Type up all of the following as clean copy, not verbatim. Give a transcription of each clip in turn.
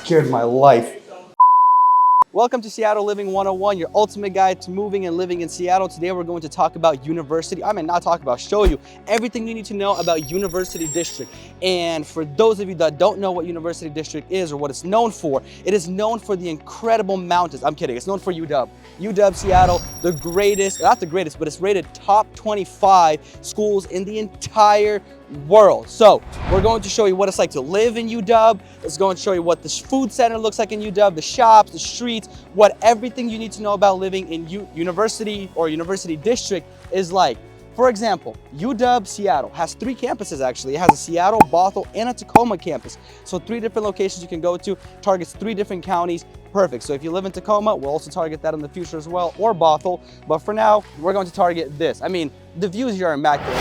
scared my life. Welcome to Seattle Living 101, your ultimate guide to moving and living in Seattle. Today we're going to talk about show you everything you need to know about University District. And for those of you that don't know what University District is or what it's known for, it is known for the incredible mountains. I'm kidding, it's known for UW. UW Seattle, the greatest, not the greatest, but it's rated top 25 schools in the entire world. So we're going to show you what it's like to live in UW. It's going to show you what the food center looks like in UW, the shops, the streets, what everything you need to know about living in University or University District is like. For example, UW Seattle has 3 campuses actually. It has a Seattle, Bothell, and a Tacoma campus. So 3 different locations you can go to, targets 3 different counties. Perfect. So if you live in Tacoma, we'll also target that in the future as well, or Bothell. But for now, we're going to target this. I mean, the views here are immaculate.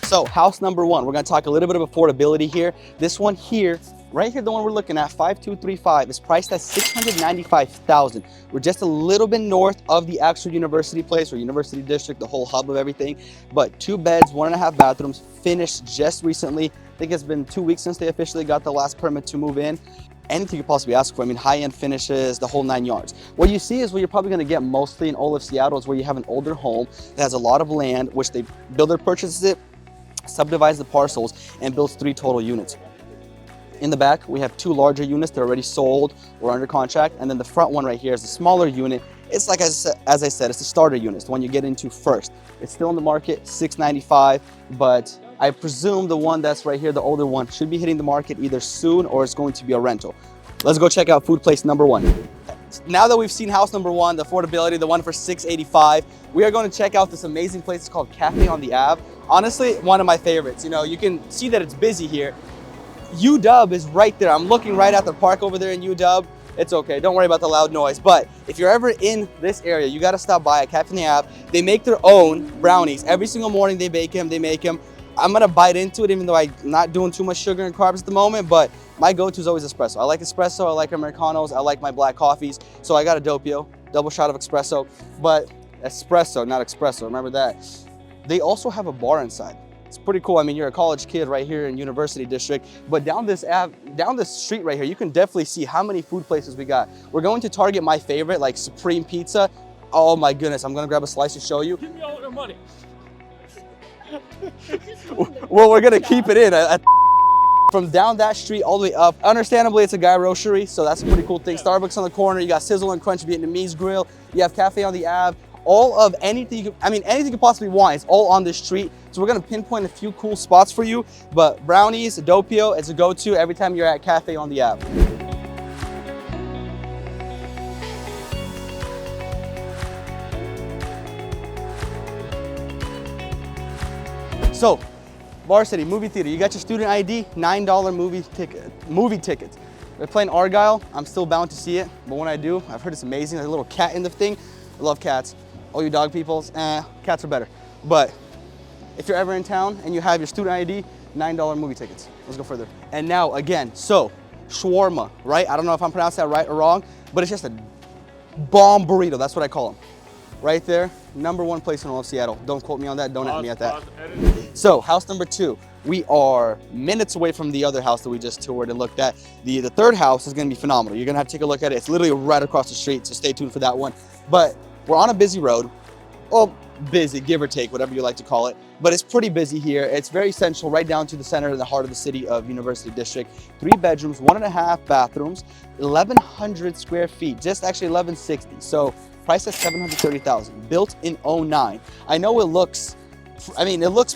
So house number 1, we're going to talk a little bit of affordability here. This one here, right here, the one we're looking at, 5235, is priced at $695,000. We're just a little bit north of the actual university place or University District, the whole hub of everything. But 2 beds, 1.5 bathrooms, finished just recently. I think it's been 2 weeks since they officially got the last permit to move in. Anything you could possibly ask for. I mean, high-end finishes, the whole 9 yards. What you see is what you're probably going to get mostly in all of Seattle is where you have an older home that has a lot of land, which the builder purchases it, subdivides the parcels, and builds 3 total units. In the back, we have 2 larger units that are already sold or under contract, and then the front one right here is a smaller unit. It's like, as I said, it's the starter unit, it's the one you get into first. It's still in the market, $695, but I presume the one that's right here, the older one, should be hitting the market either soon or it's going to be a rental. Let's go check out food place number 1. Now that we've seen house number 1, the affordability, the one for $685, we are going to check out this amazing place. It's called Cafe on the Ave. Honestly, one of my favorites. You know, you can see that it's busy here. UW is right there. I'm looking right at the park over there in UW. It's okay, don't worry about the loud noise. But if you're ever in this area, you gotta stop by at Cafe on the Ave. They make their own brownies. Every single morning they bake them, I'm gonna bite into it even though I'm not doing too much sugar and carbs at the moment, but my go-to is always espresso. I like espresso, I like Americanos, I like my black coffees. So I got a Doppio, double shot of espresso, but espresso, not espresso, remember that. They also have a bar inside. It's pretty cool. I mean, you're a college kid right here in University District, but down this street right here, you can definitely see how many food places we got. We're going to target my favorite, like Supreme Pizza. Oh my goodness, I'm gonna grab a slice to show you. Give me all the money. Well, we're gonna keep it in. From down that street all the way up. Understandably, it's a guy roastery, so that's a pretty cool thing. Starbucks on the corner, you got Sizzle and Crunch Vietnamese grill, you have Cafe on the Ave. All of anything anything you could possibly want is all on this street. So we're gonna pinpoint a few cool spots for you, but brownies, Doppio, it's a go-to every time you're at Cafe on the Ave. So, Varsity movie theater, you got your student ID, $9 movie tickets. They're playing Argyle. I'm still bound to see it, but when I do, I've heard it's amazing. There's a little cat in the thing. I love cats. All you dog peoples, cats are better. But if you're ever in town and you have your student ID, $9 movie tickets. Let's go further. And now again, so shawarma, right? I don't know if I'm pronouncing that right or wrong, but it's just a bomb burrito. That's what I call them. Right there, #1 place in all of Seattle. Don't quote me on that, don't at me at that. So house number 2, we are minutes away from the other house that we just toured and looked at. The third house is gonna be phenomenal. You're gonna have to take a look at it. It's literally right across the street, so stay tuned for that one. But we're on a busy road. Well, busy, give or take, whatever you like to call it. But it's pretty busy here. It's very central, right down to the center in the heart of the city of University District. 3 bedrooms, 1.5 bathrooms, 1,100 square feet, just actually 1,160. So priced at $730,000, built in 09. I know it looks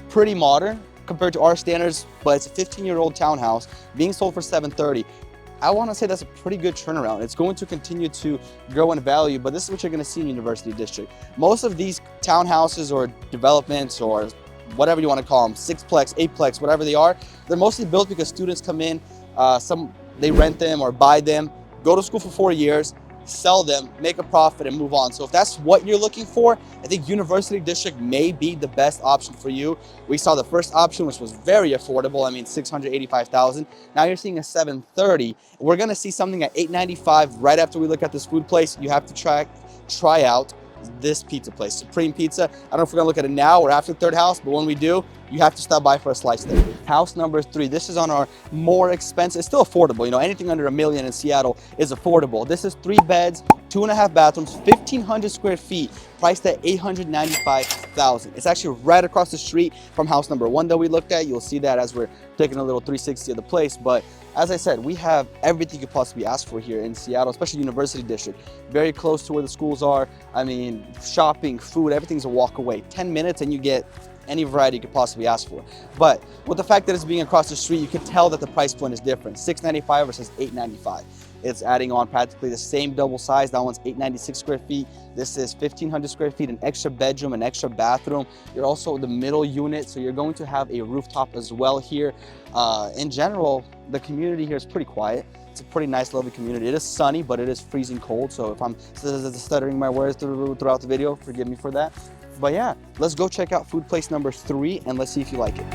pretty modern compared to our standards, but it's a 15-year-old townhouse being sold for $730,000. I want to say that's a pretty good turnaround. It's going to continue to grow in value, but this is what you're going to see in University District. Most of these townhouses or developments or whatever you want to call them, 6-plex, 8-plex, whatever they are, they're mostly built because students come in, they rent them or buy them, go to school for 4 years, sell them, make a profit, and move on. So if that's what you're looking for, I think University District may be the best option for you. We saw the first option, which was very affordable. I mean, $685,000. Now you're seeing a $730,000. We're gonna see something at $895,000 right after we look at this food place. You have to try out this pizza place, Supreme Pizza. I don't know if we're gonna look at it now or after Third House, but when we do, you have to stop by for a slice there. House number 3. This is on our more expensive, it's still affordable. You know, anything under $1 million in Seattle is affordable. This is 3 beds, 2.5 bathrooms, 1,500 square feet, priced at $895,000. It's actually right across the street from house number 1 that we looked at. You'll see that as we're taking a little 360 of the place. But as I said, we have everything you could possibly ask for here in Seattle, especially University District. Very close to where the schools are. I mean, shopping, food, everything's a walk away. 10 minutes and you get any variety you could possibly ask for. But with the fact that it's being across the street, you can tell that the price point is different. $695 versus $895. It's adding on practically the same double size. That one's 896 square feet. This is 1,500 square feet, an extra bedroom, an extra bathroom. You're also the middle unit, so you're going to have a rooftop as well here. In general, the community here is pretty quiet. It's a pretty nice, lovely community. It is sunny, but it is freezing cold. So if I'm stuttering my words throughout the video, forgive me for that. But yeah, let's go check out food place number 3 and let's see if you like it.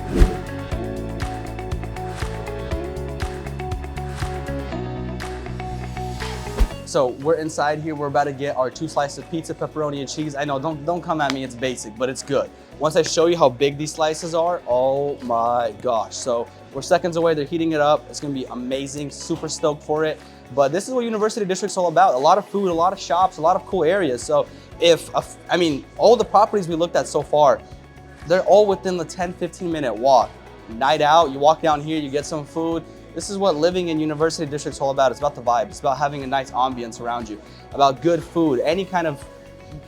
So we're inside here. We're about to get our 2 slices of pizza, pepperoni and cheese. I know, don't come at me, it's basic, but it's good. Once I show you how big these slices are, oh my gosh. So we're seconds away, they're heating it up. It's gonna be amazing, super stoked for it. But this is what University District's all about. A lot of food, a lot of shops, a lot of cool areas. So I mean, all the properties we looked at so far, they're all within the 10-15 minute walk. Night out, you walk down here, you get some food. This is what living in University District's all about. It's about the vibe. It's about having a nice ambience around you, about good food, any kind of,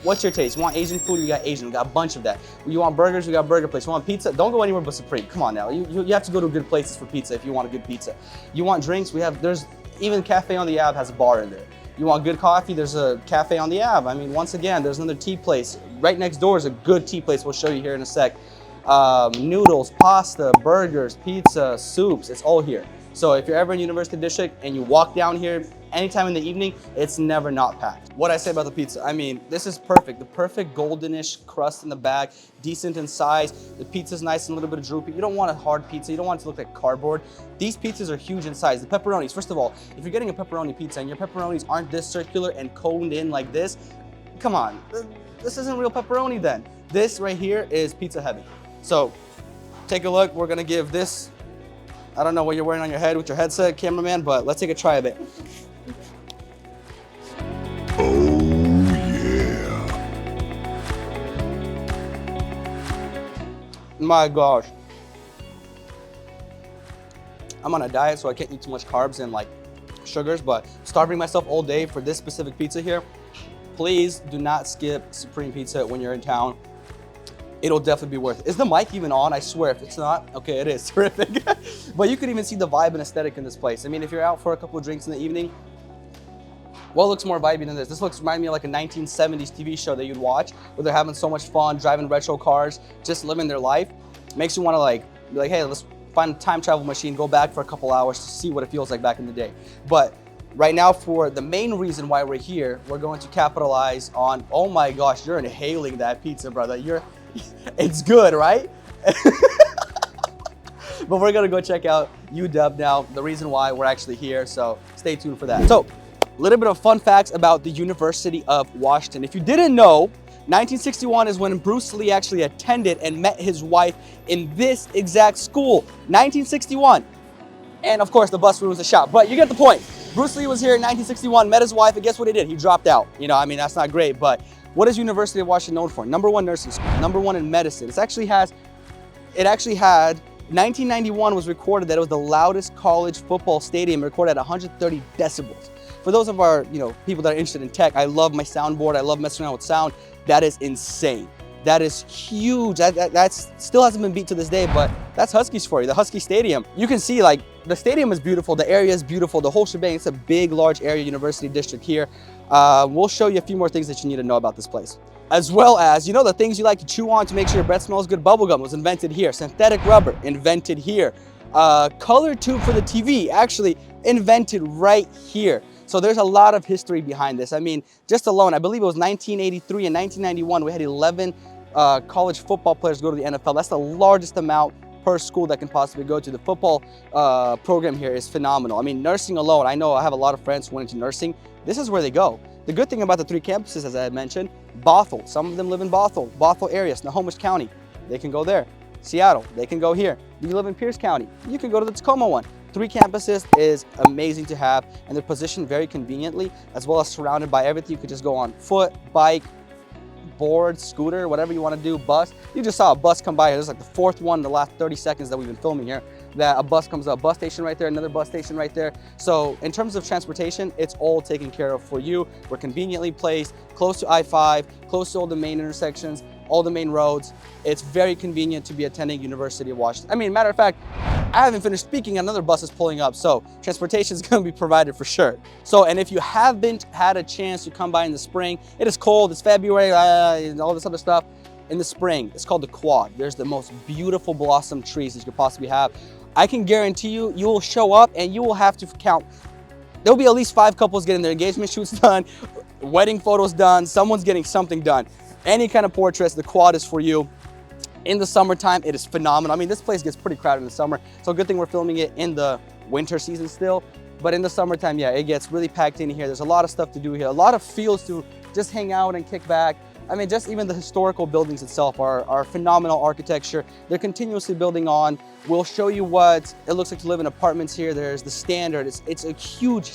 what's your taste? You want Asian food? We got Asian. We got a bunch of that. You want burgers? We got burger place. You want pizza? Don't go anywhere but Supreme. Come on now. You have to go to good places for pizza if you want a good pizza. You want drinks? There's even Cafe on the Ave has a bar in there. You want good coffee? There's a cafe on the Ave. I mean, once again, there's another tea place. Right next door is a good tea place. We'll show you here in a sec. Noodles, pasta, burgers, pizza, soups, it's all here. So if you're ever in University District and you walk down here anytime in the evening, it's never not packed. What I say about the pizza, I mean, this is perfect. The perfect goldenish crust in the back, decent in size. The pizza's nice and a little bit droopy. You don't want a hard pizza. You don't want it to look like cardboard. These pizzas are huge in size. The pepperonis, first of all, if you're getting a pepperoni pizza and your pepperonis aren't this circular and coned in like this, come on, this isn't real pepperoni then. This right here is pizza heaven. So take a look. We're gonna give this, I don't know what you're wearing on your head with your headset, cameraman, but let's take a try of it. Oh, yeah. My gosh. I'm on a diet, so I can't eat too much carbs and like sugars, but starving myself all day for this specific pizza here. Please do not skip Supreme Pizza when you're in town. It'll definitely be worth it. Is the mic even on? I swear, if it's not, okay, it is terrific. But you could even see the vibe and aesthetic in this place. I mean, if you're out for a couple of drinks in the evening, what looks more vibey than this? This looks remind me of like a 1970s TV show that you'd watch where they're having so much fun, driving retro cars, just living their life. Makes you want to like, be like, hey, let's find a time travel machine, go back for a couple hours to see what it feels like back in the day. But right now, for the main reason why we're here, we're going to capitalize on, oh my gosh, you're inhaling that pizza, brother. It's good, right? But we're gonna go check out UW now, the reason why we're actually here, so stay tuned for that. So, a little bit of fun facts about the University of Washington. If you didn't know, 1961 is when Bruce Lee actually attended and met his wife in this exact school, 1961. And of course, the bus room was a shop, but you get the point. Bruce Lee was here in 1961, met his wife, and guess what he did? He dropped out. You know, I mean, that's not great, but what is University of Washington known for? #1 nursing school, #1 in medicine. It actually had, 1991 was recorded that it was the loudest college football stadium, recorded at 130 decibels. For those of our, people that are interested in tech, I love my soundboard. I love messing around with sound. That is insane. That is huge. That still hasn't been beat to this day, but that's Huskies for you, the Husky Stadium. You can see like the stadium is beautiful, the area is beautiful, the whole shebang. It's a big, large area, University District here. We'll show you a few more things that you need to know about this place. As well as, the things you like to chew on to make sure your breath smells good. Bubblegum was invented here. Synthetic rubber, invented here. Color tube for the TV, actually invented right here. So there's a lot of history behind this. I mean, just alone, I believe it was 1983 and 1991, we had 11 college football players go to the NFL. That's the largest amount per school that can possibly go to. The football program here is phenomenal. I mean, nursing alone, I know I have a lot of friends who went into nursing. this is where they go. The good thing about the 3 campuses, as I had mentioned, Bothell, some of them live in Bothell area, Snohomish County, they can go there. Seattle, they can go here. You live in Pierce County, you can go to the Tacoma one. 3 campuses is amazing to have, and they're positioned very conveniently, as well as surrounded by everything. You could just go on foot, bike, board, scooter, whatever you want to do, bus. You just saw a bus come by here. This is like the 4th one in the last 30 seconds that we've been filming here, that a bus comes up, bus station right there, another bus station right there. So in terms of transportation, it's all taken care of for you. We're conveniently placed close to I-5, close to all the main intersections, all the main roads. It's very convenient to be attending University of Washington. I mean, matter of fact, I haven't finished speaking, another bus is pulling up, so transportation is going to be provided for sure. So, and if you haven't had a chance to come by in the spring, it is cold, it's February, and all this other stuff. In the spring, it's called the Quad. There's the most beautiful blossom trees that you could possibly have. I can guarantee you, you will show up and you will have to count. There'll be at least 5 couples getting their engagement shoots done, wedding photos done, someone's getting something done. Any kind of portraits, the Quad is for you. In the summertime, it is phenomenal. I mean, this place gets pretty crowded in the summer, so good thing we're filming it in the winter season still. But in the summertime, yeah, it gets really packed in here. There's a lot of stuff to do here, a lot of fields to just hang out and kick back. I mean, just even the historical buildings itself are phenomenal architecture. They're continuously building on. We'll show you what it looks like to live in apartments here. There's the Standard. It's a huge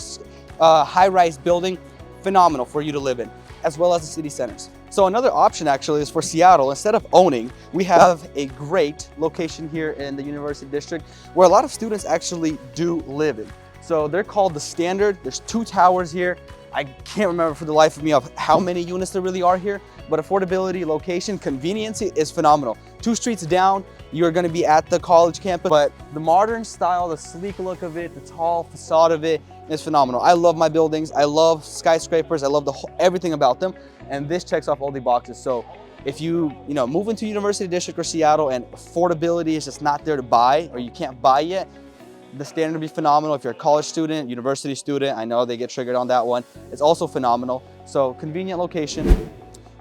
high-rise building, phenomenal for you to live in, as well as the city centers. So another option actually is for Seattle. Instead of owning, we have a great location here in the University District where a lot of students actually do live in. So they're called the Standard. There's 2 towers here. I can't remember for the life of me of how many units there really are here, but affordability, location, convenience is phenomenal. 2 streets down, you're going to be at the college campus, but the modern style, the sleek look of it, the tall facade of it is phenomenal. I love my buildings. I love skyscrapers. I love everything about them, and this checks off all the boxes. So if you move into University District or Seattle and affordability is just not there to buy, or you can't buy yet, the Standard would be phenomenal. If you're a college student, university student, I know they get triggered on that one. It's also phenomenal. So convenient location.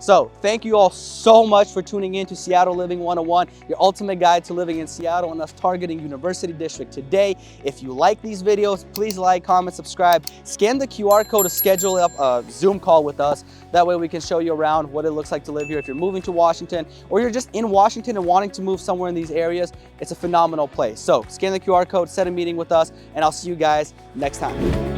So thank you all so much for tuning in to Seattle Living 101, your ultimate guide to living in Seattle and us targeting University District today. If you like these videos, please like, comment, subscribe. Scan the QR code to schedule up a Zoom call with us. That way we can show you around what it looks like to live here. If you're moving to Washington or you're just in Washington and wanting to move somewhere in these areas, it's a phenomenal place. So scan the QR code, set a meeting with us, and I'll see you guys next time.